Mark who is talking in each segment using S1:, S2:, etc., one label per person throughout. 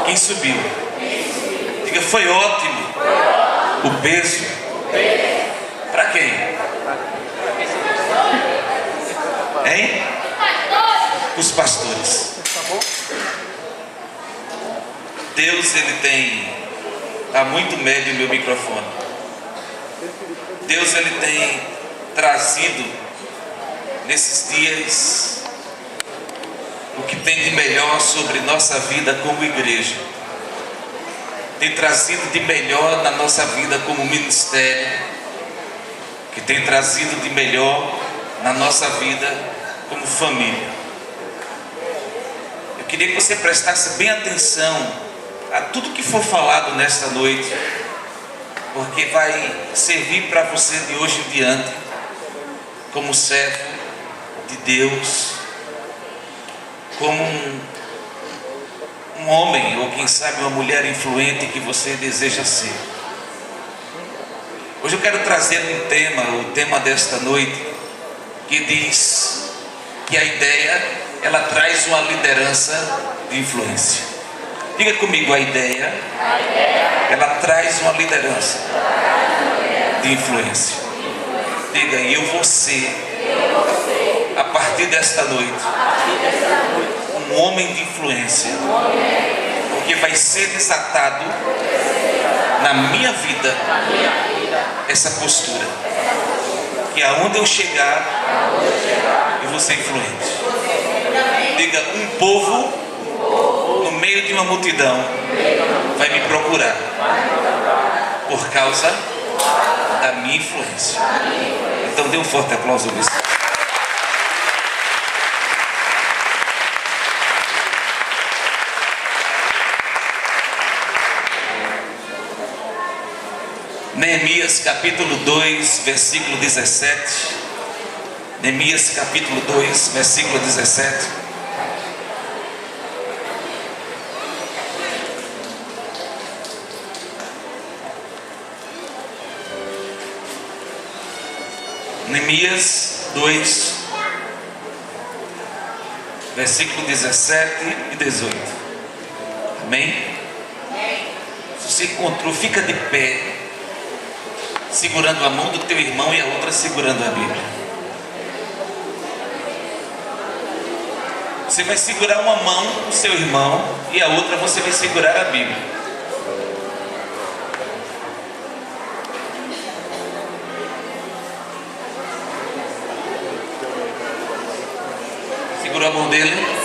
S1: Quem subiu? Diga, foi ótimo. O peso. Para quem? Hein? Os pastores. Deus, ele está muito médio meu microfone. Deus, ele tem trazido nesses dias o que tem de melhor sobre nossa vida como igreja. Tem trazido de melhor na nossa vida como ministério, que tem trazido de melhor na nossa vida como família. Eu queria que você prestasse bem atenção a tudo que for falado nesta noite, porque vai servir para você de hoje em diante como servo de Deus, como um homem ou quem sabe uma mulher influente que você deseja ser. Hoje eu quero trazer um tema, o tema desta noite, que diz que a ideia, ela traz uma liderança de influência. Diga comigo, a ideia, ela traz uma liderança de influência. Diga, e eu vou ser, a partir desta noite, um homem de influência, porque vai ser desatado na minha vida essa postura, que aonde eu chegar, eu vou ser influente. Diga, um povo no meio de uma multidão vai me procurar por causa da minha influência. Então dê um forte aplauso nisso. Neemias capítulo 2, versículo 17. Neemias capítulo 2, versículo 17. Neemias 2, versículo 17 e 18. Amém? Se você encontrou, fica de pé, segurando a mão do teu irmão e a outra segurando a Bíblia. Você vai segurar uma mão do seu irmão e a outra você vai segurar a Bíblia. Segura a mão dele.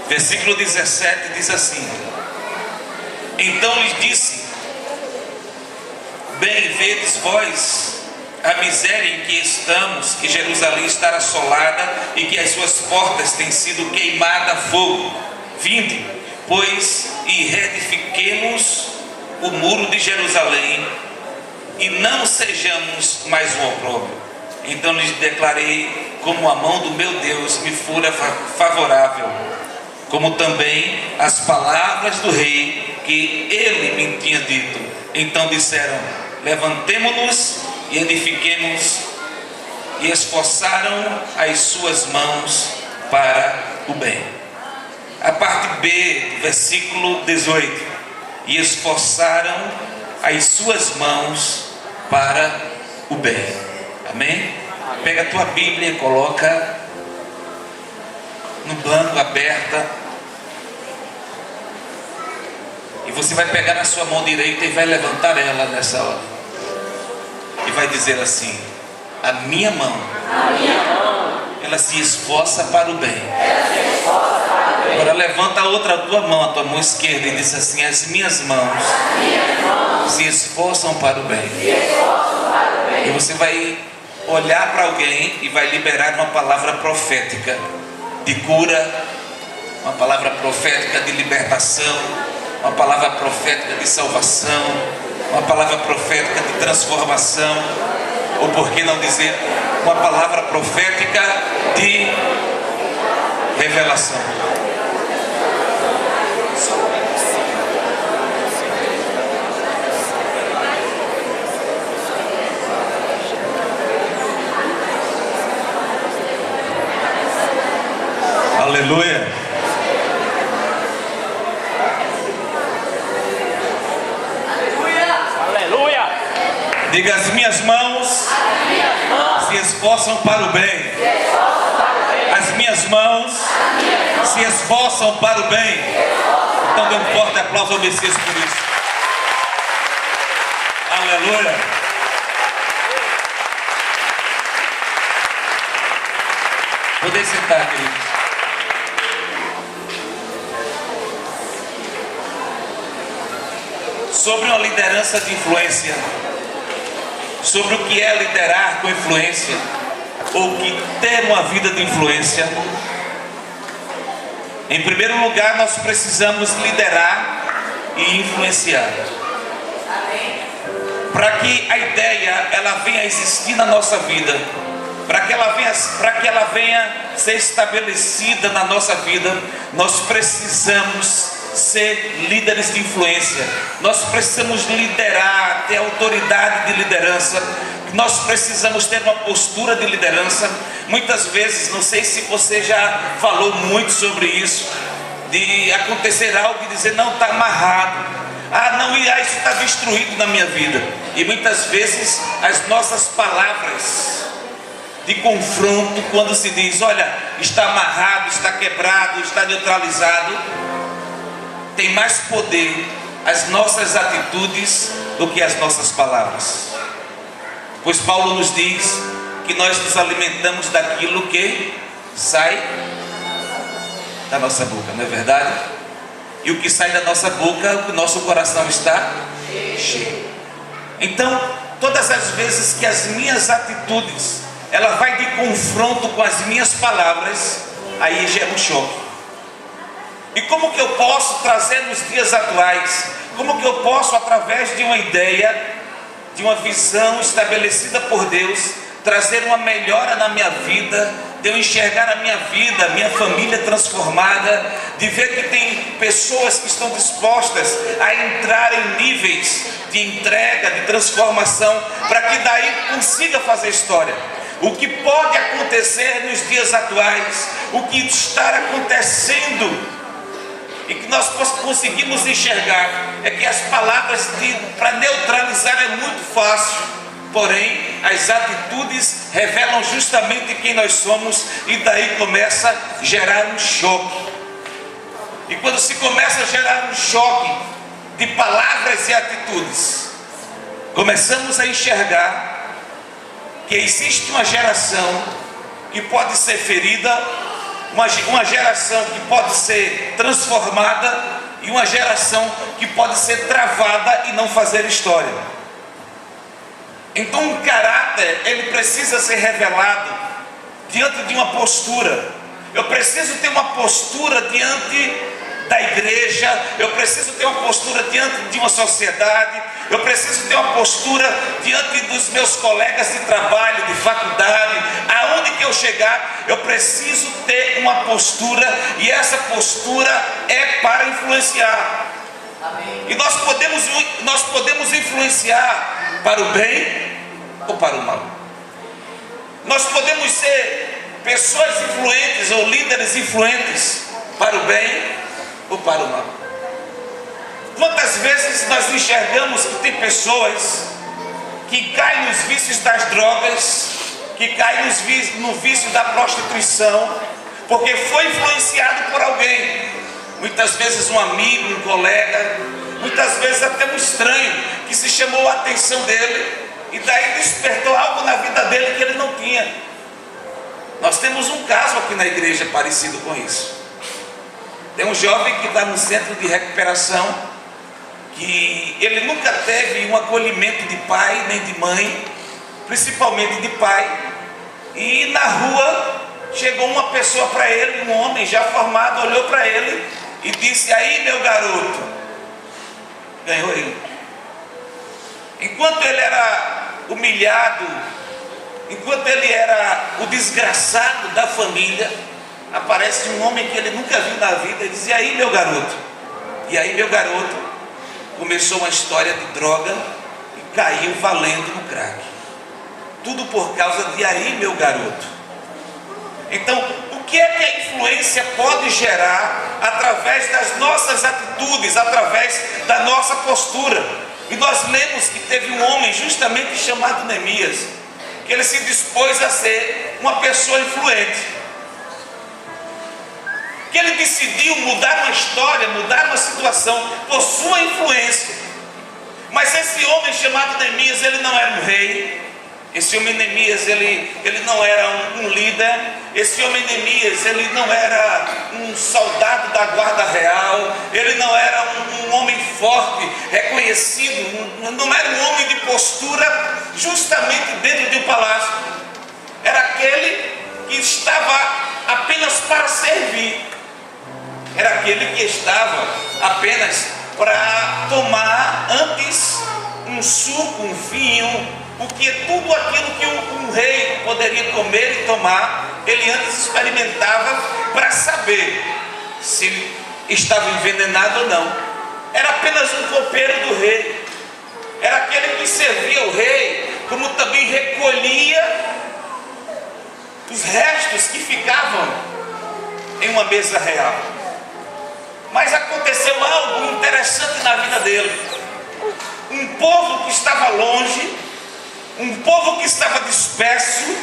S1: Versículo 17 diz assim: então lhes disse: bem vedes vós a miséria em que estamos, que Jerusalém está assolada e que as suas portas têm sido queimadas a fogo. Vinde, pois, e reedifiquemos o muro de Jerusalém, e não sejamos mais um opróbrio. Então lhes declarei como a mão do meu Deus me fora favorável, como também as palavras do rei que ele me tinha dito. Então disseram: levantemo-nos e edifiquemos, e esforçaram as suas mãos para o bem. A parte B, versículo 18: e esforçaram as suas mãos para o bem. Amém? Pega a tua Bíblia e coloca no banco aberta, e você vai pegar na sua mão direita e vai levantar ela nessa hora e vai dizer assim: a minha mão, ela se esforça para o bem. Agora levanta a outra tua mão, a tua mão esquerda, e diz assim: as minhas mãos se esforçam para o bem. E você vai olhar para alguém e vai liberar uma palavra profética de cura, uma palavra profética de libertação, uma palavra profética de salvação, uma palavra profética de transformação, ou por que não dizer, uma palavra profética de revelação. Aleluia.
S2: Aleluia.
S1: Diga: as minhas mãos se esforçam para o bem. As minhas mãos se esforçam para o bem. Então dê um forte aplauso ao Messias por isso. Aleluia. Poder sentar, queridos. Sobre uma liderança de influência, sobre o que é liderar com influência, ou que ter uma vida de influência. Em primeiro lugar, nós precisamos liderar e influenciar. Para que a ideia ela venha a existir na nossa vida, para que ela venha ser estabelecida na nossa vida, nós precisamos ser líderes de influência. Nós precisamos liderar, ter autoridade de liderança. Nós precisamos ter uma postura de liderança. Muitas vezes, não sei se você já falou muito sobre isso, de acontecer algo e dizer: não, está amarrado, não, isso está destruído na minha vida. E muitas vezes as nossas palavras de confronto, quando se diz: olha, está amarrado, está quebrado, está neutralizado, tem mais poder as nossas atitudes do que as nossas palavras. Pois Paulo nos diz que nós nos alimentamos daquilo que sai da nossa boca, não é verdade? E o que sai da nossa boca, o nosso coração está cheio. Então, todas as vezes que as minhas atitudes ela vai de confronto com as minhas palavras, aí gera um choque. E como que eu posso trazer nos dias atuais, como que eu posso, através de uma ideia, de uma visão estabelecida por Deus, trazer uma melhora na minha vida, de eu enxergar a minha vida, a minha família transformada, de ver que tem pessoas que estão dispostas a entrar em níveis de entrega, de transformação, para que daí consiga fazer história. O que pode acontecer nos dias atuais, o que está acontecendo, e que nós conseguimos enxergar, é que as palavras para neutralizar é muito fácil, porém as atitudes revelam justamente quem nós somos, e daí começa a gerar um choque. E quando se começa a gerar um choque de palavras e atitudes, começamos a enxergar que existe uma geração que pode ser ferida, uma geração que pode ser transformada, e uma geração que pode ser travada e não fazer história. Então o caráter, ele precisa ser revelado diante de uma postura. Eu preciso ter uma postura diante da igreja, eu preciso ter uma postura diante de uma sociedade, eu preciso ter uma postura diante dos meus colegas de trabalho, de faculdade, aonde que eu chegar, eu preciso ter uma postura, e essa postura é para influenciar. Amém. E nós podemos influenciar para o bem ou para o mal. Nós podemos ser pessoas influentes ou líderes influentes para o bem ou para o mal. Quantas vezes nós enxergamos que tem pessoas que caem nos vícios das drogas, que caem no vício da prostituição, porque foi influenciado por alguém, muitas vezes um amigo, um colega, muitas vezes até um estranho, que se chamou a atenção dele, e daí despertou algo na vida dele que ele não tinha. Nós temos um caso aqui na igreja parecido com isso. Tem um jovem que está no centro de recuperação, que ele nunca teve um acolhimento de pai nem de mãe, principalmente de pai, e na rua chegou uma pessoa para ele, um homem já formado, olhou para ele e disse: aí meu garoto, ganhou ele. Enquanto ele era humilhado, enquanto ele era o desgraçado da família, aparece um homem que ele nunca viu na vida e diz: e aí meu garoto? E aí meu garoto começou uma história de droga e caiu valendo no crack. Tudo por causa de aí meu garoto. Então, o que é que a influência pode gerar através das nossas atitudes, através da nossa postura. E nós lemos que teve um homem justamente chamado Neemias, que ele se dispôs a ser uma pessoa influente, que ele decidiu mudar uma história, mudar uma situação por sua influência. Mas esse homem chamado Neemias, ele não era um rei. Esse homem Neemias, ele não era um líder. Esse homem Neemias, ele não era um soldado da guarda real. Ele não era um homem forte, reconhecido. Não era um homem de postura justamente dentro de um palácio. Era aquele que estava apenas para servir. Era aquele que estava apenas para tomar antes um suco, um vinho, porque tudo aquilo que um rei poderia comer e tomar, ele antes experimentava para saber se estava envenenado ou não. Era apenas um copeiro do rei. Era aquele que servia o rei, como também recolhia os restos que ficavam em uma mesa real. Mas aconteceu algo interessante na vida dele. Um povo que estava longe, um povo que estava disperso,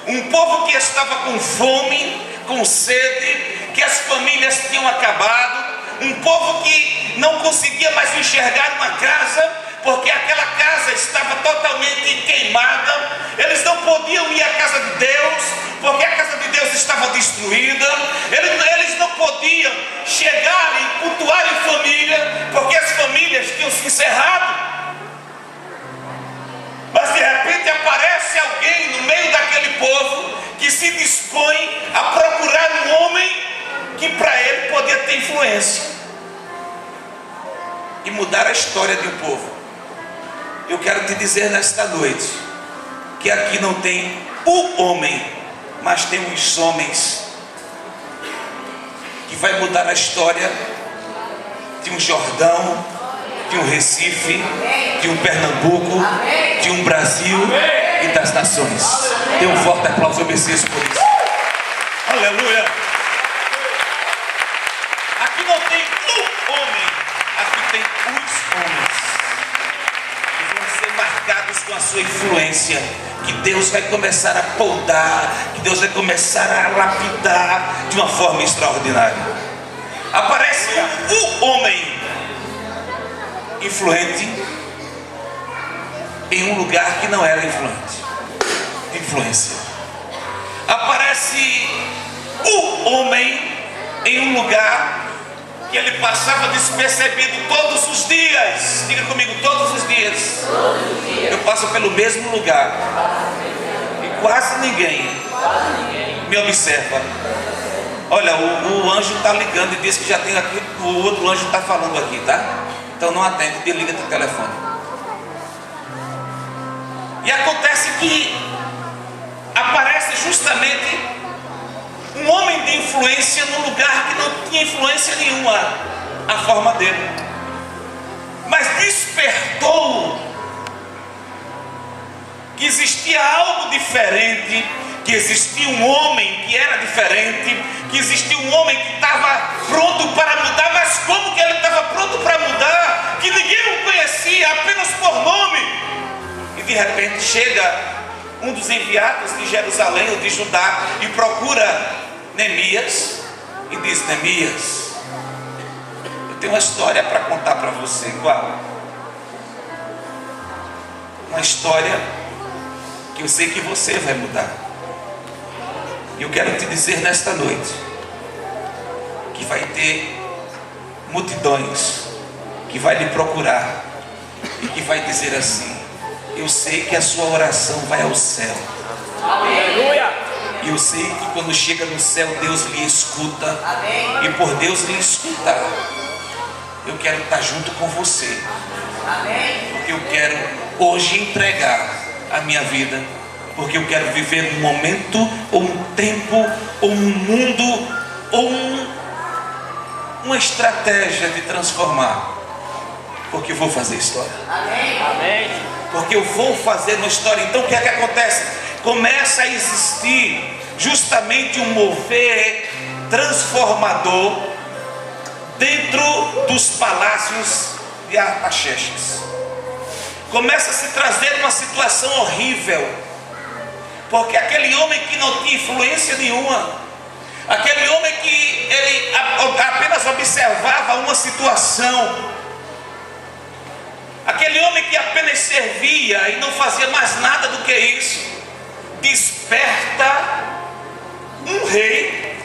S1: um povo que estava com fome, com sede, que as famílias tinham acabado, um povo que não conseguia mais enxergar uma casa, porque aquela casa estava totalmente queimada. Eles não podiam ir à casa de Deus, porque a casa de Deus estava destruída. Eles não podiam chegar e cultuar em família, porque as famílias tinham se encerrado. Mas de repente aparece alguém no meio daquele povo que se dispõe a procurar um homem que para ele podia ter influência e mudar a história de um povo. Eu quero te dizer nesta noite que aqui não tem o homem, mas tem os homens que vai mudar a história de um Jordão, de um Recife, de um Pernambuco, de um Brasil e das nações. Dê um forte aplauso ao Messias por isso. Aleluia! Aqui não tem um homem, aqui tem os homens que vão ser marcados com a sua influência, que Deus vai começar a poldar, que Deus vai começar a lapidar de uma forma extraordinária. Aparece um homem influente em um lugar que não era influência. Aparece o homem em um lugar que ele passava despercebido todos os dias. Diga comigo, todos os dias. Eu passo pelo mesmo lugar e quase ninguém me observa. Olha, o anjo está ligando e diz que já tem aqui, o outro anjo está falando aqui, tá? Então não atende, desliga teu telefone. E acontece que aparece justamente um homem de influência num lugar que não tinha influência nenhuma, a forma dele. Mas despertou que existia algo diferente, que existia um homem que era diferente, que existia um homem que estava pronto para mudar. Mas como que ele estava pronto para mudar? Que ninguém o conhecia, apenas por nome. E de repente chega um dos enviados de Jerusalém ou de Judá e procura Neemias e diz: Neemias, eu tenho uma história para contar para você. Qual? Uma história que eu sei que você vai mudar. E eu quero te dizer nesta noite que vai ter multidões que vai lhe procurar e que vai dizer assim: eu sei que a sua oração vai ao céu. Aleluia! E eu sei que quando chega no céu, Deus lhe escuta. Amém. E por Deus lhe escutar, eu quero estar junto com você. Amém. Porque eu quero hoje entregar a minha vida, porque eu quero viver um momento, ou um tempo, ou um mundo, ou uma estratégia de transformar. Porque eu vou fazer história. Amém. Amém. Porque eu vou fazer uma história. Então o que é que acontece? Começa a existir justamente um mover transformador dentro dos palácios de Artaxerxes. Começa a se trazer uma situação horrível, porque aquele homem que não tinha influência nenhuma, aquele homem que ele apenas observava uma situação, aquele homem que apenas servia e não fazia mais nada do que isso, desperta um rei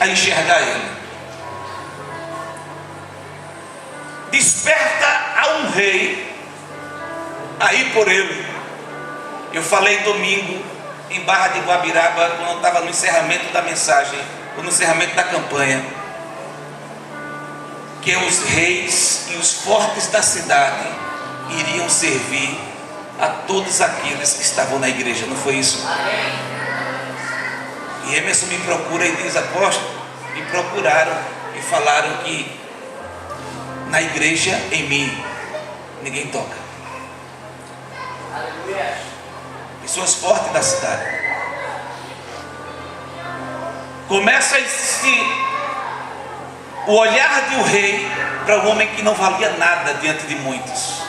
S1: a enxergar ele. Desperta a um rei a ir por ele. Eu falei domingo em Barra de Guabiraba, quando eu estava no encerramento da mensagem, no encerramento da campanha, que os reis e os fortes da cidade iriam servir a todos aqueles que estavam na igreja. Não foi isso? E Emerson me procura e diz: apóstolo, me procuraram e falaram que na igreja, em mim, ninguém toca. Pessoas fortes da cidade. Começa a existir o olhar de um rei para um homem que não valia nada diante de muitos.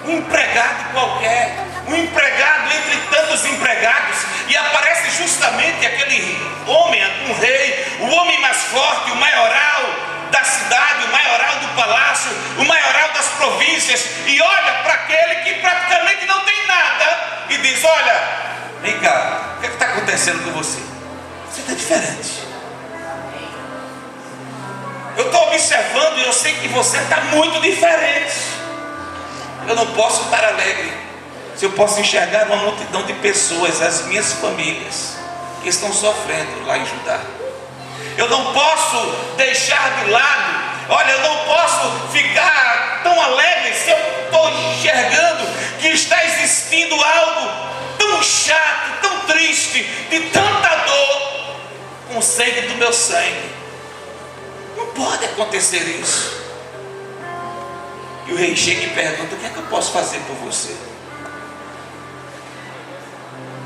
S1: Um empregado qualquer, um empregado entre tantos empregados, e aparece justamente aquele homem, um rei, o homem mais forte, o maioral da cidade, o maioral do palácio, o maioral das províncias, e olha para aquele que praticamente não tem nada e diz: olha, vem cá, o que está acontecendo com você? Você está diferente. Eu estou observando e eu sei que você está muito diferente. Eu não posso estar alegre se eu posso enxergar uma multidão de pessoas, as minhas famílias, que estão sofrendo lá em Judá. Eu não posso deixar de lado, olha, eu não posso ficar tão alegre se eu estou enxergando que está existindo algo tão chato, tão triste, de tanta dor, com o sangue do meu sangue. Não pode acontecer isso. E o rei chega e pergunta: o que é que eu posso fazer por você?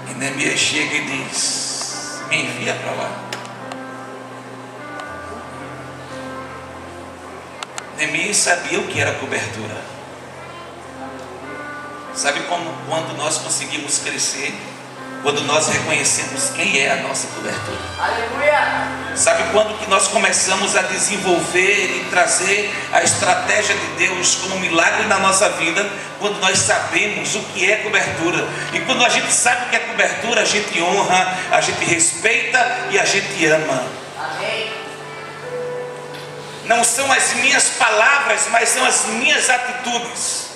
S1: E Neemias chega e diz: me envia para lá. Neemias sabia o que era cobertura. Sabe quando nós conseguimos crescer? Quando nós reconhecemos quem é a nossa cobertura. Aleluia! Sabe quando que nós começamos a desenvolver e trazer a estratégia de Deus como um milagre na nossa vida? Quando nós sabemos o que é cobertura. E quando a gente sabe o que é cobertura, a gente honra, a gente respeita e a gente ama. Amém. Não são as minhas palavras, mas são as minhas atitudes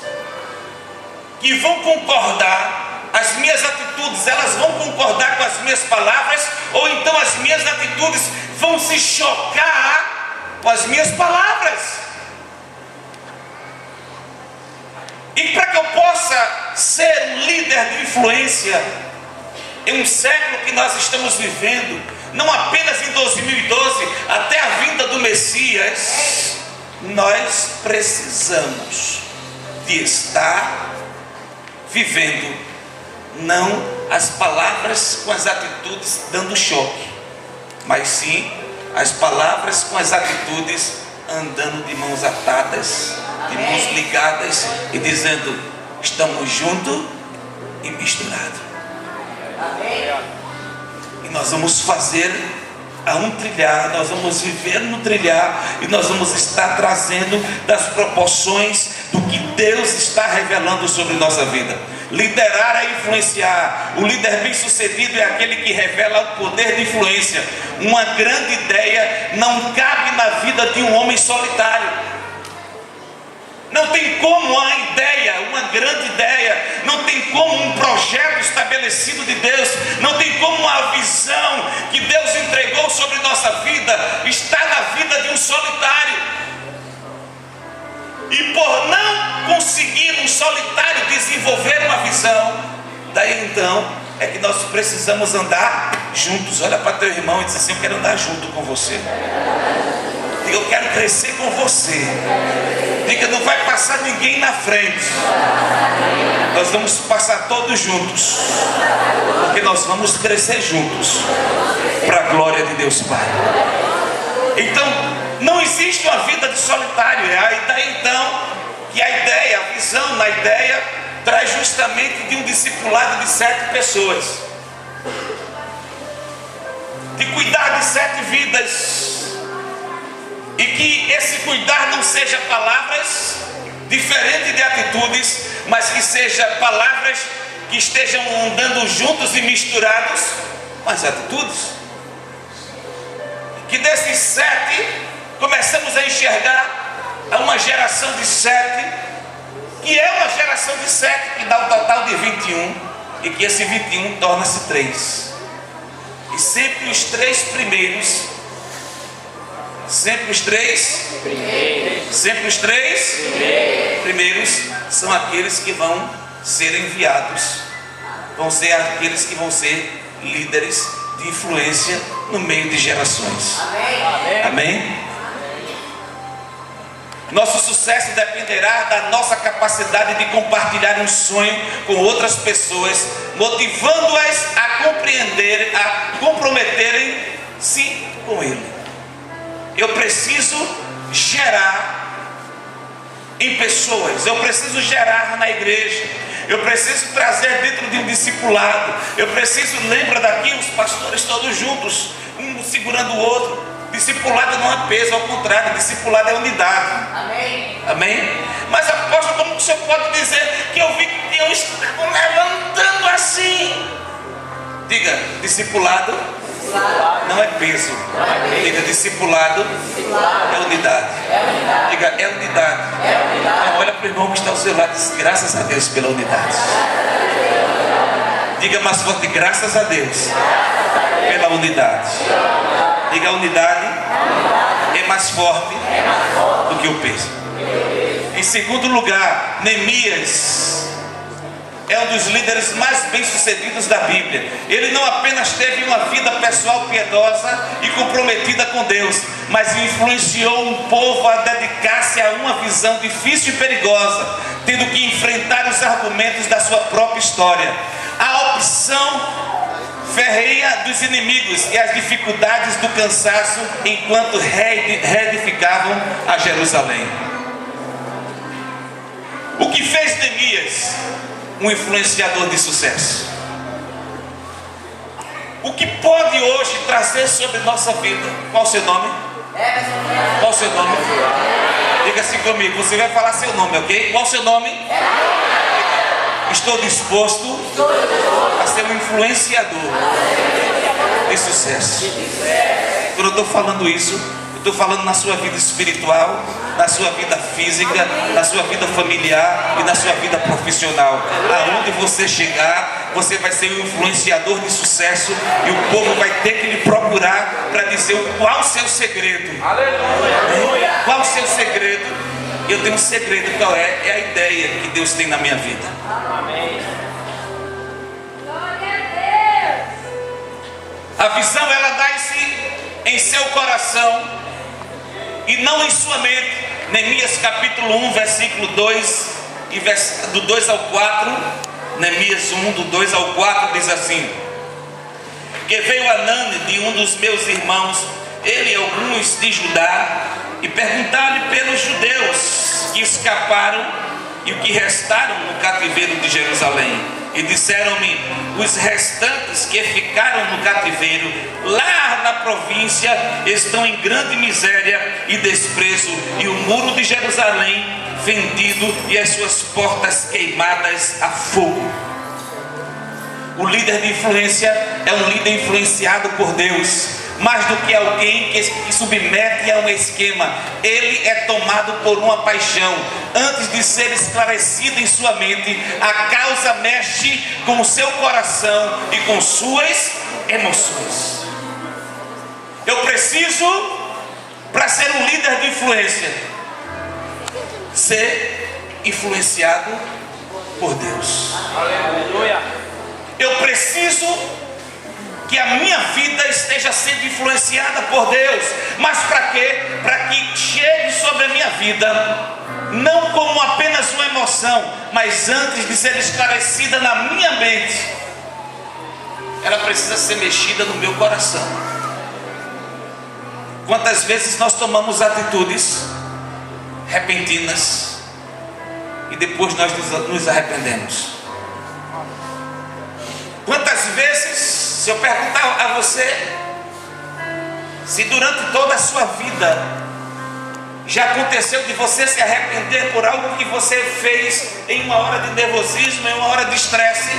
S1: que vão concordar. As minhas atitudes, elas vão concordar com as minhas palavras, ou então as minhas atitudes vão se chocar com as minhas palavras. E para que eu possa ser um líder de influência em um século que nós estamos vivendo, não apenas em 2012, até a vinda do Messias, nós precisamos de estar vivendo não as palavras com as atitudes dando choque, mas sim as palavras com as atitudes andando de mãos atadas, de mãos ligadas e dizendo: estamos juntos e misturados. E nós vamos fazer a um trilhar, nós vamos viver no trilhar, e nós vamos estar trazendo das proporções do que Deus está revelando sobre nossa vida. Liderar é influenciar. O líder bem sucedido é aquele que revela o poder de influência. Uma grande ideia não cabe na vida de um homem solitário. Não tem como uma ideia, uma grande ideia, não tem como um projeto estabelecido de Deus, não tem como uma visão que Deus entregou sobre nossa vida estar na vida de um solitário. E por não conseguir um solitário desenvolver uma visão, daí então é que nós precisamos andar juntos. Olha para teu irmão e diz assim: eu quero andar junto com você. Eu quero crescer com você. Diga, não vai passar ninguém na frente. Nós vamos passar todos juntos, porque nós vamos crescer juntos para a glória de Deus Pai. Então, não existe uma vida de solitário. É a ideia, então, que a visão na ideia traz justamente de um discipulado de 7 pessoas, de cuidar de 7 vidas, e que esse cuidar não seja palavras diferentes de atitudes, mas que seja palavras que estejam andando juntos e misturados com as atitudes. Que desses 7 começamos a enxergar uma geração de 7, que é uma geração de 7 que dá um total de 21, e que esse 21 torna-se 3. E sempre os 3 primeiros, sempre os 3 primeiros são aqueles que vão ser enviados, vão ser aqueles que vão ser líderes de influência no meio de gerações. Amém? Nosso sucesso dependerá da nossa capacidade de compartilhar um sonho com outras pessoas, motivando-as a compreender, a comprometerem-se com ele. Eu preciso gerar em pessoas, eu preciso gerar na igreja, eu preciso trazer dentro de um discipulado, eu preciso, lembra daqui os pastores todos juntos, um segurando o outro. Discipulado não é peso, ao contrário, discipulado é unidade. Amém? Mas apóstolo, como o senhor pode dizer que eu vi que eu estava levantando assim? Diga, discipulado não é peso. Diga, discipulado é unidade. Diga, é unidade. Não, olha para o irmão que está ao seu lado e diz, graças a Deus pela unidade. Diga mais forte, graças a Deus pela unidade. Diga, a unidade é mais forte do que o peso. Em segundo lugar, Neemias é um dos líderes mais bem-sucedidos da Bíblia. Ele não apenas teve uma vida pessoal piedosa e comprometida com Deus, mas influenciou um povo a dedicar-se a uma visão difícil e perigosa, tendo que enfrentar os argumentos da sua própria história, a opção ferrenha dos inimigos e as dificuldades do cansaço enquanto reedificavam a Jerusalém. O que fez Neemias um influenciador de sucesso? O que pode hoje trazer sobre nossa vida? Qual o seu nome? Qual o seu nome? Diga assim comigo, você vai falar seu nome, ok? Qual o seu nome? Estou disposto a ser um influenciador de sucesso. Quando eu estou falando isso, eu estou falando na sua vida espiritual, na sua vida física, na sua vida familiar e na sua vida profissional. Aonde você chegar, você vai ser um influenciador de sucesso e o povo vai ter que lhe procurar para dizer qual o seu segredo. Aleluia. Qual o seu segredo? Eu tenho um segredo, qual é? É a ideia que Deus tem na minha vida. Amém. A visão, ela nasce em seu coração e não em sua mente. Neemias capítulo 1, versículo 2, do 2 ao 4. Neemias 1, do 2 ao 4 diz assim: que veio Anani de um dos meus irmãos, ele e alguns de Judá, e perguntaram-lhe pelos judeus que escaparam e o que restaram no cativeiro de Jerusalém. E disseram-me: os restantes que ficaram no cativeiro lá na província estão em grande miséria e desprezo, e o muro de Jerusalém vendido e as suas portas queimadas a fogo. O líder de influência é um líder influenciado por Deus. Mais do que alguém que submete a um esquema, ele é tomado por uma paixão. Antes de ser esclarecido em sua mente, a causa mexe com o seu coração e com suas emoções. Eu preciso, para ser um líder de influência, ser influenciado por Deus. Aleluia. Eu preciso que a minha vida esteja sendo influenciada por Deus. Mas para quê? Para que chegue sobre a minha vida não como apenas uma emoção, mas antes de ser esclarecida na minha mente, ela precisa ser mexida no meu coração. Quantas vezes nós tomamos atitudes repentinas e depois nós nos arrependemos? Quantas vezes, se eu perguntar a você, se durante toda a sua vida já aconteceu de você se arrepender por algo que você fez em uma hora de nervosismo, em uma hora de estresse,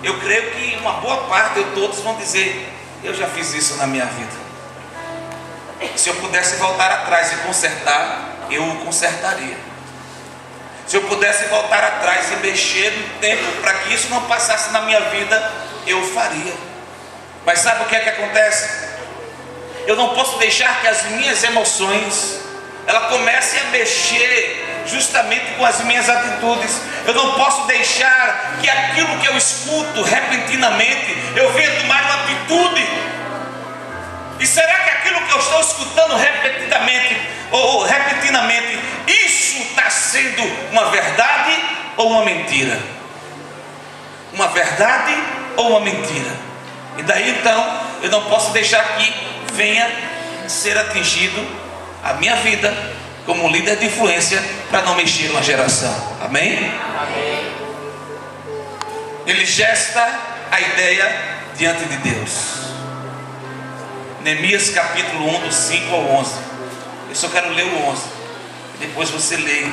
S1: eu creio que uma boa parte de todos vão dizer: eu já fiz isso na minha vida. Se eu pudesse voltar atrás e consertar, eu o consertaria. Se eu pudesse voltar atrás e mexer no tempo para que isso não passasse na minha vida, eu o faria. Mas sabe o que é que acontece? Eu não posso deixar que as minhas emoções ela comece a mexer justamente com as minhas atitudes. Eu não posso deixar que aquilo que eu escuto repentinamente eu venha tomar uma atitude. E será que aquilo que eu estou escutando repentinamente, isso está sendo uma verdade ou uma mentira? Uma verdade ou uma mentira? E daí então eu não posso deixar que venha ser atingido a minha vida como líder de influência para não mexer uma geração. Amém? Amém. Ele gesta a ideia diante de Deus. Neemias capítulo 1, do 5 ao 11. Eu só quero ler o 11. Depois você lê.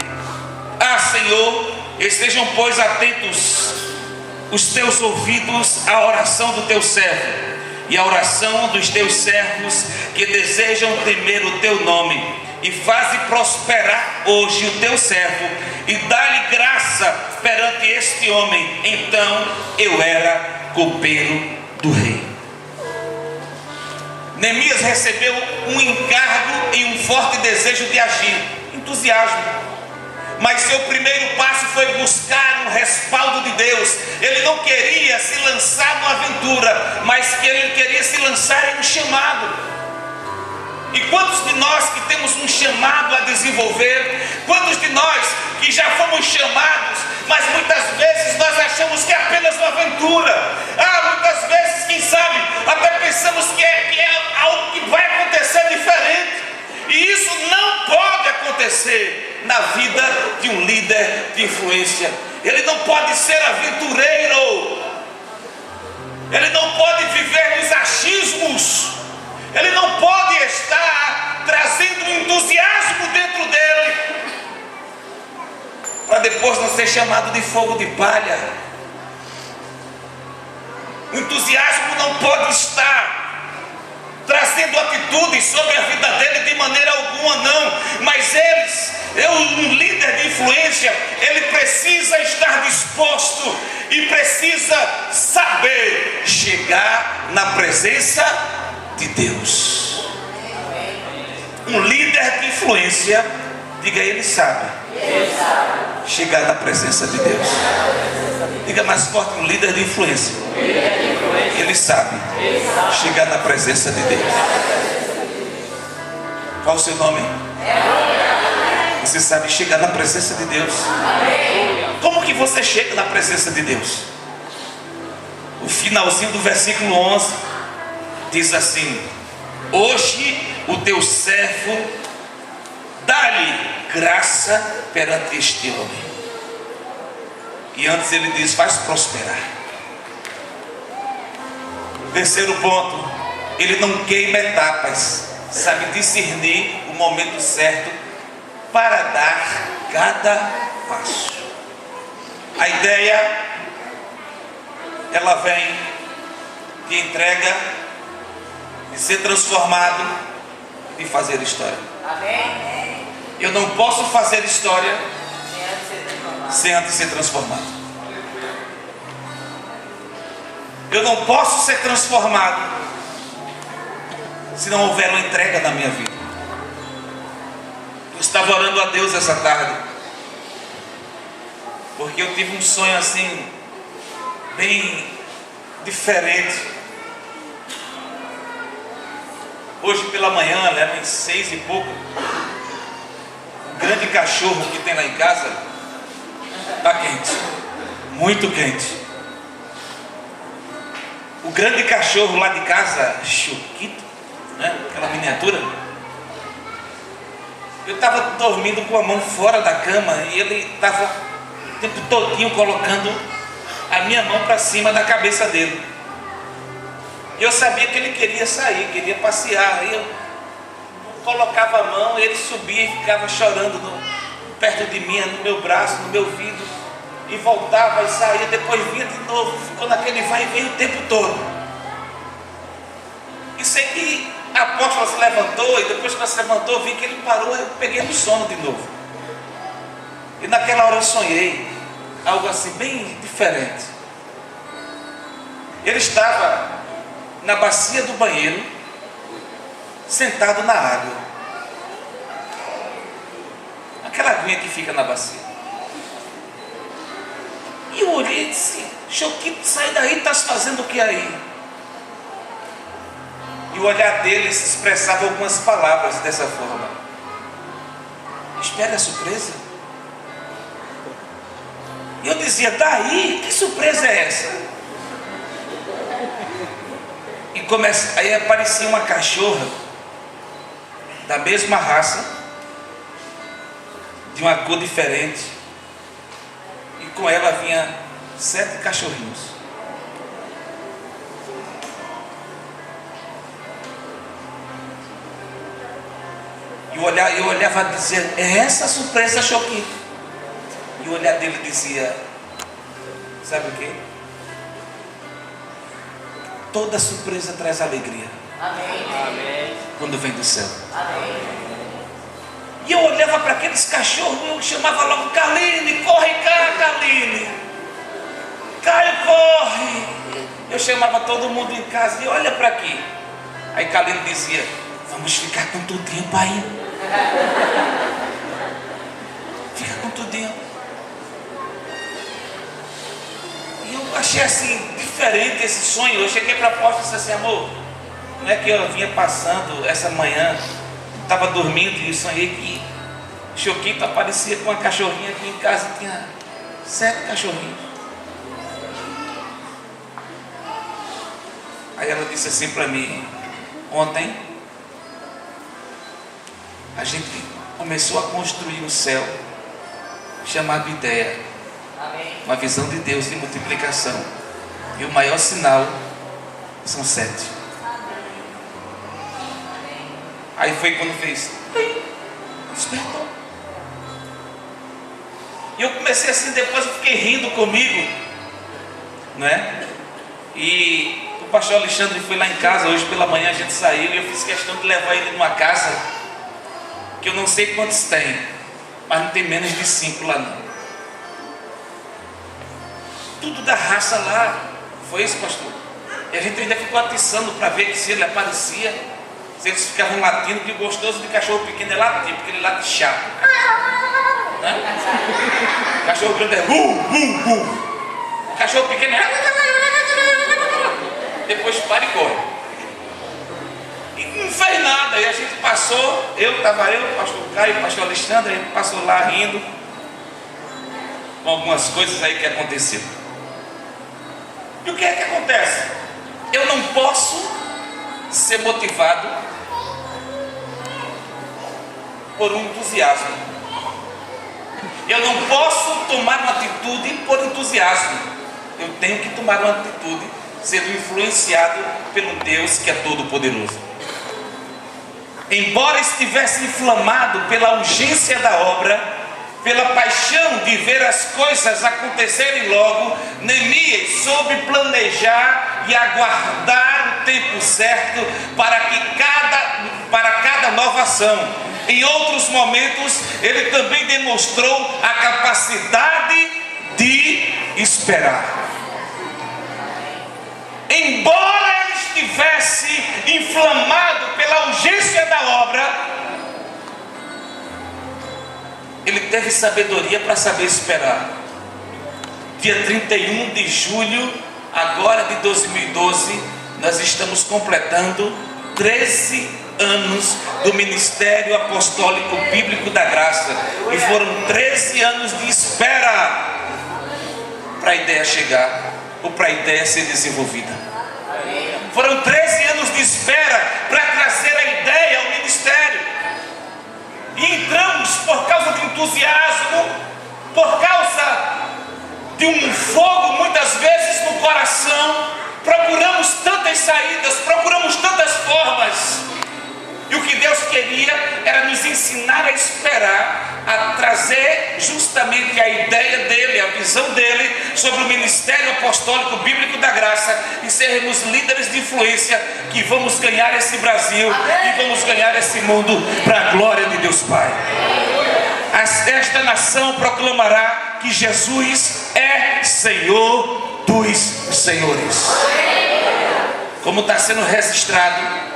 S1: Ah, Senhor, estejam pois atentos os teus ouvidos à oração do teu servo e a oração dos teus servos que desejam temer o teu nome, e faze prosperar hoje o teu servo, e dá-lhe graça perante este homem. Então eu era copeiro do rei. Neemias recebeu um encargo e um forte desejo de agir, entusiasmo. Mas seu primeiro passo foi buscar um respaldo de Deus. Ele não queria se lançar numa aventura, mas ele queria se lançar em um chamado. E quantos de nós que temos um chamado a desenvolver? Quantos de nós que já fomos chamados, mas muitas vezes nós achamos que é apenas uma aventura? Muitas vezes, quem sabe, até pensamos que é algo que vai acontecer diferente. E isso não pode acontecer na vida de um líder de influência. Ele não pode ser aventureiro. Ele não pode viver nos achismos. Ele não pode estar trazendo um entusiasmo dentro dele para depois não ser chamado de fogo de palha. O entusiasmo não pode estar trazendo atitudes sobre a vida dele de maneira alguma, não. Mas um líder de influência, ele precisa estar disposto e precisa saber chegar na presença de Deus. Um líder de influência, diga, ele sabe chegar na presença de Deus. Diga mais forte: um líder de influência, ele sabe chegar na presença de Deus. Qual o seu nome? Você sabe chegar na presença de Deus. Como que você chega na presença de Deus? O finalzinho do versículo 11 diz assim: hoje o teu servo dá-lhe graça perante este homem. E antes ele diz: faz prosperar. Terceiro ponto, ele não queima etapas, sabe discernir o momento certo para dar cada passo. A ideia, ela vem de entrega, de ser transformado, de fazer história. Amém. Eu não posso fazer história sem antes ser transformado. Eu não posso ser transformado se não houver uma entrega na minha vida. Eu estava orando a Deus essa tarde, porque eu tive um sonho assim, bem diferente. Hoje pela manhã, eram 6 e pouco, um grande cachorro que tem lá em casa está quente, muito quente. O grande cachorro lá de casa, Choquito, né? Aquela miniatura. Eu estava dormindo com a mão fora da cama e ele estava o tempo todinho colocando a minha mão para cima da cabeça dele. Eu sabia que ele queria sair, queria passear. Aí eu colocava a mão, ele subia e ficava chorando perto de mim, no meu braço, no meu ouvido, e voltava e saía, depois vinha de novo, ficou naquele vai e vem o tempo todo. E sei que a apóstola se levantou, e depois que ela se levantou, eu vi que ele parou, eu peguei no sono de novo. E naquela hora eu sonhei algo assim, bem diferente. Ele estava na bacia do banheiro, sentado na água. Aquela aguinha que fica na bacia. E eu olhei e disse: Choquito, sai daí, estás fazendo o que aí? E o olhar dele se expressava algumas palavras dessa forma: espere a surpresa. E eu dizia: daí? Que surpresa é essa? E aí aparecia uma cachorra da mesma raça, de uma cor diferente, e com ela vinha 7 cachorrinhos. E eu olhava e dizia: é essa a surpresa, Choquito? E o olhar dele dizia: sabe o quê? Toda surpresa traz alegria.
S2: Amém. Amém.
S1: Quando vem do céu.
S2: Amém.
S1: E eu olhava para aqueles cachorros e eu chamava logo: Kaline, corre cá, Kaline. Caio, corre. Eu chamava todo mundo em casa e olha para aqui. Aí Kaline dizia: vamos ficar com tudinho, pai. Fica com tudinho. E eu achei assim, diferente esse sonho. Eu cheguei para a porta e disse assim: amor, não é que eu vinha passando essa manhã, estava dormindo e sonhei que Choquito aparecia com uma cachorrinha aqui em casa, tinha 7 cachorrinhos. Aí ela disse assim para mim: ontem a gente começou a construir um céu chamado ideia.
S2: Amém.
S1: Uma visão de Deus de multiplicação. E o maior sinal são 7. Aí foi quando fez, despertou. E eu comecei assim, depois eu fiquei rindo comigo, né? E o pastor Alexandre foi lá em casa, hoje pela manhã a gente saiu e eu fiz questão de levar ele numa casa que eu não sei quantos tem, mas não tem menos de 5 lá não. Tudo da raça lá. Foi isso, pastor? E a gente ainda ficou atiçando para ver se ele aparecia, se eles ficavam latindo, que o gostoso de cachorro pequeno é latir, porque ele late chato, né? Cachorro grande é cachorro pequeno é depois para e corre. E não fez nada. E a gente passou, o pastor Caio, o pastor Alexandre, a gente passou lá rindo com algumas coisas aí que aconteceram. E o que é que acontece? Eu não posso ser motivado por um entusiasmo. Eu não posso tomar uma atitude por entusiasmo. Eu tenho que tomar uma atitude sendo influenciado pelo Deus que é todo poderoso. Embora estivesse inflamado pela urgência da obra, pela paixão de ver as coisas acontecerem logo, Neemias soube planejar e aguardar o tempo certo para cada nova ação. Em outros momentos, ele também demonstrou a capacidade de esperar. Embora ele estivesse inflamado pela urgência da obra, ele teve sabedoria para saber esperar. Dia 31 de julho, agora de 2012, nós estamos completando 13 anos do Ministério Apostólico Bíblico da Graça. E foram 13 anos de espera para a ideia chegar, ou para a ideia ser desenvolvida. Foram 13 anos de espera para trazer a ideia ao ministério. E entramos por causa de entusiasmo, por causa de um fogo muitas vezes no coração. Procuramos tantas saídas, procuramos tantas formas. E o que Deus queria era nos ensinar a esperar, a trazer justamente a ideia dele, a visão dele sobre o Ministério Apostólico Bíblico da Graça e sermos líderes de influência que vamos ganhar esse Brasil e vamos ganhar esse mundo para a glória de Deus Pai. Esta nação proclamará que Jesus é Senhor dos Senhores. Como está sendo registrado,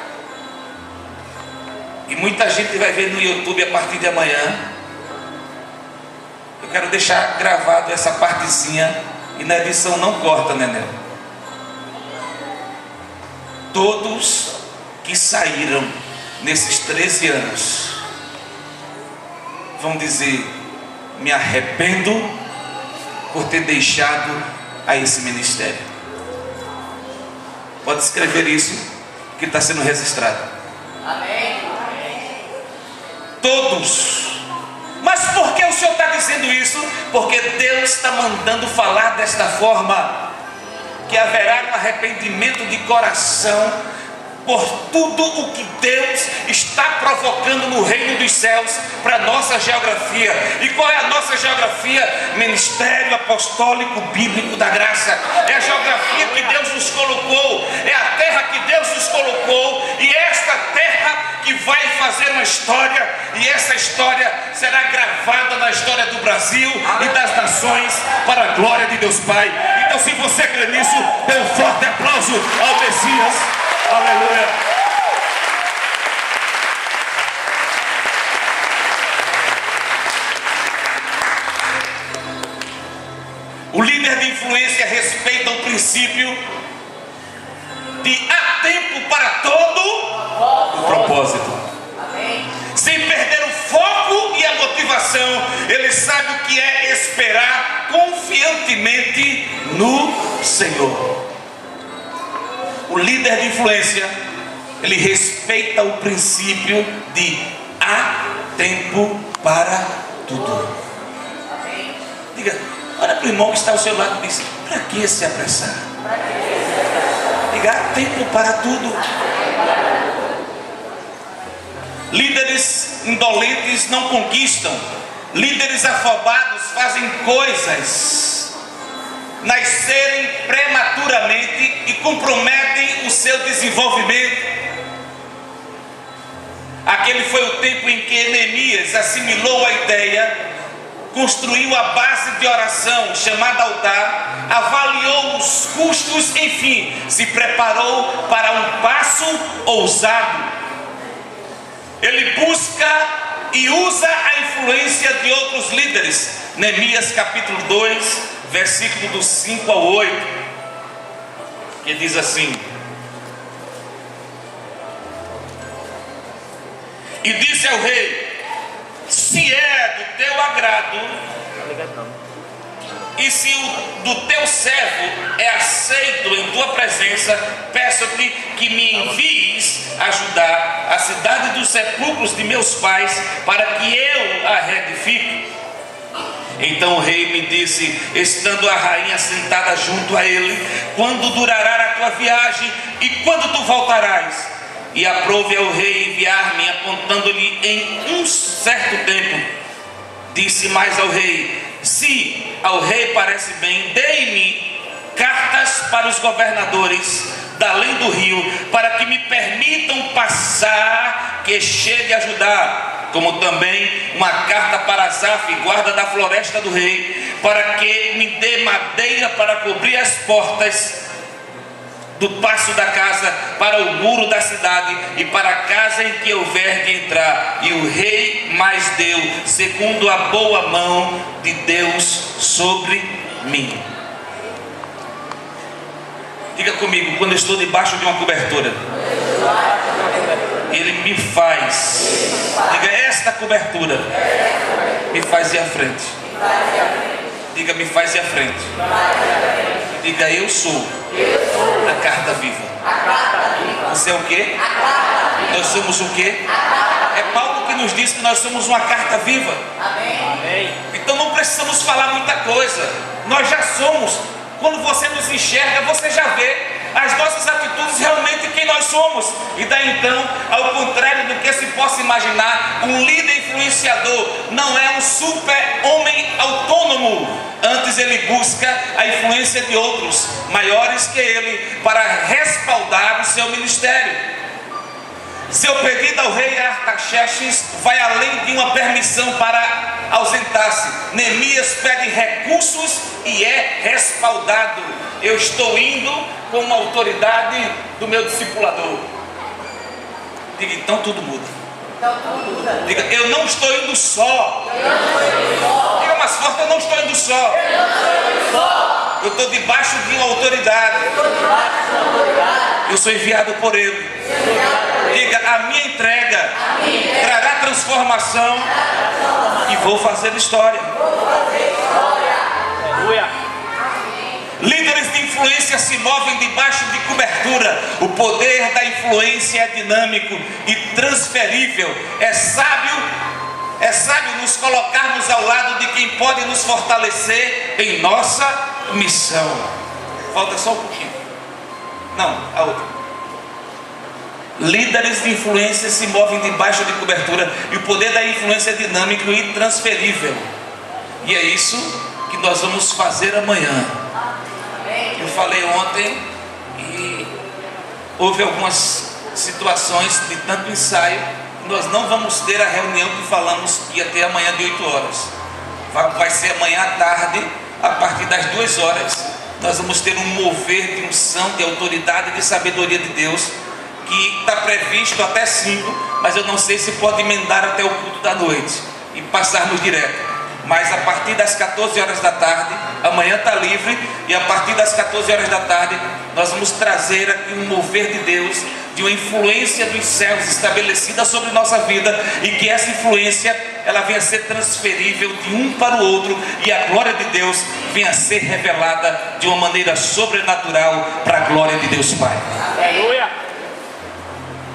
S1: e muita gente vai ver no YouTube a partir de amanhã. Eu quero deixar gravado essa partezinha, e na edição não corta, né? Todos que saíram nesses 13 anos vão dizer: me arrependo por ter deixado a esse ministério. Pode escrever isso, que está sendo registrado.
S2: Amém.
S1: Todos. Mas por que o Senhor está dizendo isso? Porque Deus está mandando falar desta forma, que haverá um arrependimento de coração por tudo o que Deus está provocando no reino dos céus para a nossa geografia. E qual é a nossa geografia? Ministério Apostólico Bíblico da Graça. É a geografia que Deus nos colocou, é a terra que Deus nos colocou, e é esta terra que vai fazer uma história, e essa história será gravada na história do Brasil e das nações para a glória de Deus Pai. Então, se você crê nisso, dê um forte aplauso ao Messias. Aleluia. O líder de influência respeita o princípio de há tempo para todo o propósito. Sem perder o foco e a motivação, ele sabe o que é esperar confiantemente no Senhor. O líder de influência, ele respeita o princípio de há tempo para tudo. Diga, olha para o irmão que está ao seu lado e diz: para que se apressar? Diga, há tempo para tudo. Líderes indolentes não conquistam. Líderes afobados fazem coisas nascerem prematuramente e comprometem o seu desenvolvimento. Aquele foi o tempo em que Neemias assimilou a ideia, construiu a base de oração chamada altar, avaliou os custos, enfim, se preparou para um passo ousado. Ele busca e usa a influência de outros líderes. Neemias capítulo 2, versículo do 5 ao 8, que diz assim: e disse ao rei: se é do teu agrado, e se o do teu servo é aceito em tua presença, peço-te que me envies ajudar a cidade dos sepulcros de meus pais, para que eu a reedifique. Então o rei me disse, estando a rainha sentada junto a ele: quando durará a tua viagem e quando tu voltarás? E aprouve ao rei enviar-me, apontando-lhe em um certo tempo. Disse mais ao rei: se ao rei parece bem, dei-me cartas para os governadores da além do rio, para que me permitam passar, que chegue a ajudar. Como também uma carta para Asaf, guarda da floresta do rei, para que me dê madeira para cobrir as portas do passo da casa, para o muro da cidade e para a casa em que houver de entrar. E o rei mais deu, segundo a boa mão de Deus sobre mim. Diga comigo: quando eu estou debaixo de uma cobertura Ele me faz. Diga, esta cobertura me faz ir à frente. Diga, me faz ir à frente. Diga, eu sou a carta viva. Você é o quê? Nós somos o quê? É Paulo que nos diz que nós somos uma carta viva. Então não precisamos falar muita coisa. Nós já somos. Quando você nos enxerga, você já vê as nossas atitudes, realmente quem nós somos. E daí então, ao contrário do que se possa imaginar, um líder influenciador não é um super homem autônomo. Antes ele busca a influência de outros maiores que ele para respaldar o seu ministério. Seu pedido ao rei Artaxerxes vai além de uma permissão para ausentar-se. Neemias pede recursos e é respaldado. Eu estou indo com uma autoridade do meu discipulador. Diga, então tudo muda. Diga, eu não estou indo só. Diga mais forte, eu não estou indo só. Eu estou debaixo de uma autoridade. Eu sou enviado por ele. Diga, a minha entrega trará transformação e vou fazer história. Líderes de influência se movem debaixo de cobertura. O poder da influência é dinâmico e transferível. É sábio nos colocarmos ao lado de quem pode nos fortalecer em nossa missão. Falta só um pouquinho. Não, a outra. Líderes de influência se movem debaixo de cobertura e o poder da influência é dinâmico e transferível. E é isso que nós vamos fazer amanhã. Eu falei ontem e houve algumas situações de tanto ensaio. Nós não vamos ter a reunião que falamos que ia ter amanhã de 8 horas. Vai ser amanhã à tarde, a partir das 2 horas. Nós vamos ter um mover de unção, de autoridade, de sabedoria de Deus, que está previsto até 5, mas eu não sei se pode emendar até o culto da noite e passarmos direto. Mas a partir das 14 horas da tarde, amanhã está livre, e a partir das 14 horas da tarde, nós vamos trazer aqui um mover de Deus, de uma influência dos céus estabelecida sobre nossa vida, e que essa influência, ela venha a ser transferível de um para o outro, e a glória de Deus venha a ser revelada de uma maneira sobrenatural para a glória de Deus Pai.
S3: Aleluia!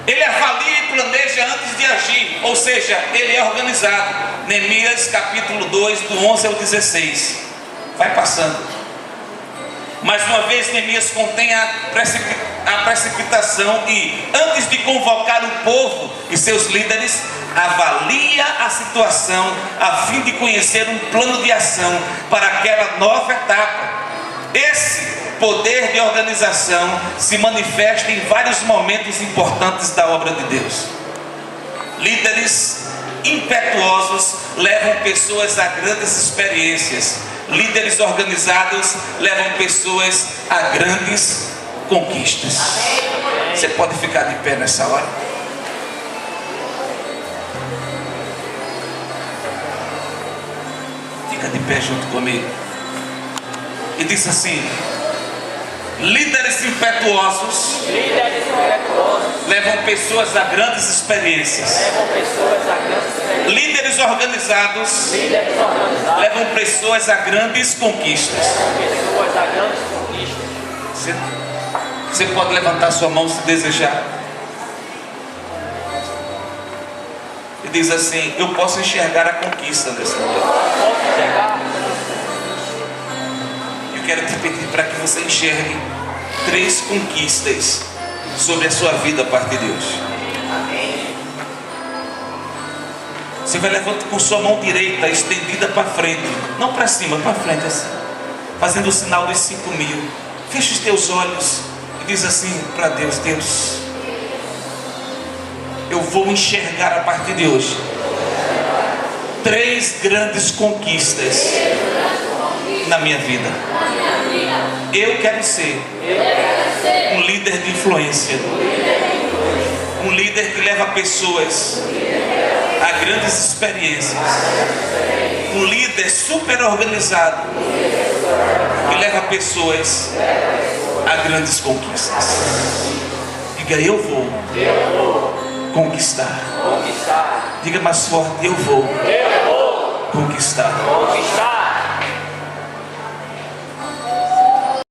S1: Ele avalia e planeja antes de agir, ou seja, ele é organizado. Neemias capítulo 2, do 11 ao 16. Vai passando. Mais uma vez, Neemias contém a precipitação e, antes de convocar o povo e seus líderes, avalia a situação a fim de conhecer um plano de ação para aquela nova etapa. Esse poder de organização se manifesta em vários momentos importantes da obra de Deus. Líderes impetuosos levam pessoas a grandes experiências. Líderes organizados levam pessoas a grandes conquistas. Você pode ficar de pé nessa hora? Fica de pé junto comigo. E diz assim: líderes impetuosos levam pessoas a grandes experiências. Líderes organizados levam pessoas a grandes conquistas. Você pode levantar sua mão se desejar. E diz assim: eu posso enxergar a conquista dessa mulher. Eu quero te pedir para que você enxergue 3 conquistas sobre a sua vida a partir de hoje. Você vai levantando com sua mão direita estendida para frente, não para cima, para frente assim, fazendo o sinal dos 5.000. Fecha os teus olhos e diz assim para Deus: Deus, eu vou enxergar a partir de hoje 3 grandes conquistas na minha vida. Eu quero ser um líder de influência, um líder que leva pessoas a grandes experiências, um líder super organizado que leva pessoas a grandes conquistas. Diga: eu vou conquistar.
S2: Conquistar.
S1: Diga mais forte: eu vou
S2: Eu vou
S1: conquistar.
S2: conquistar.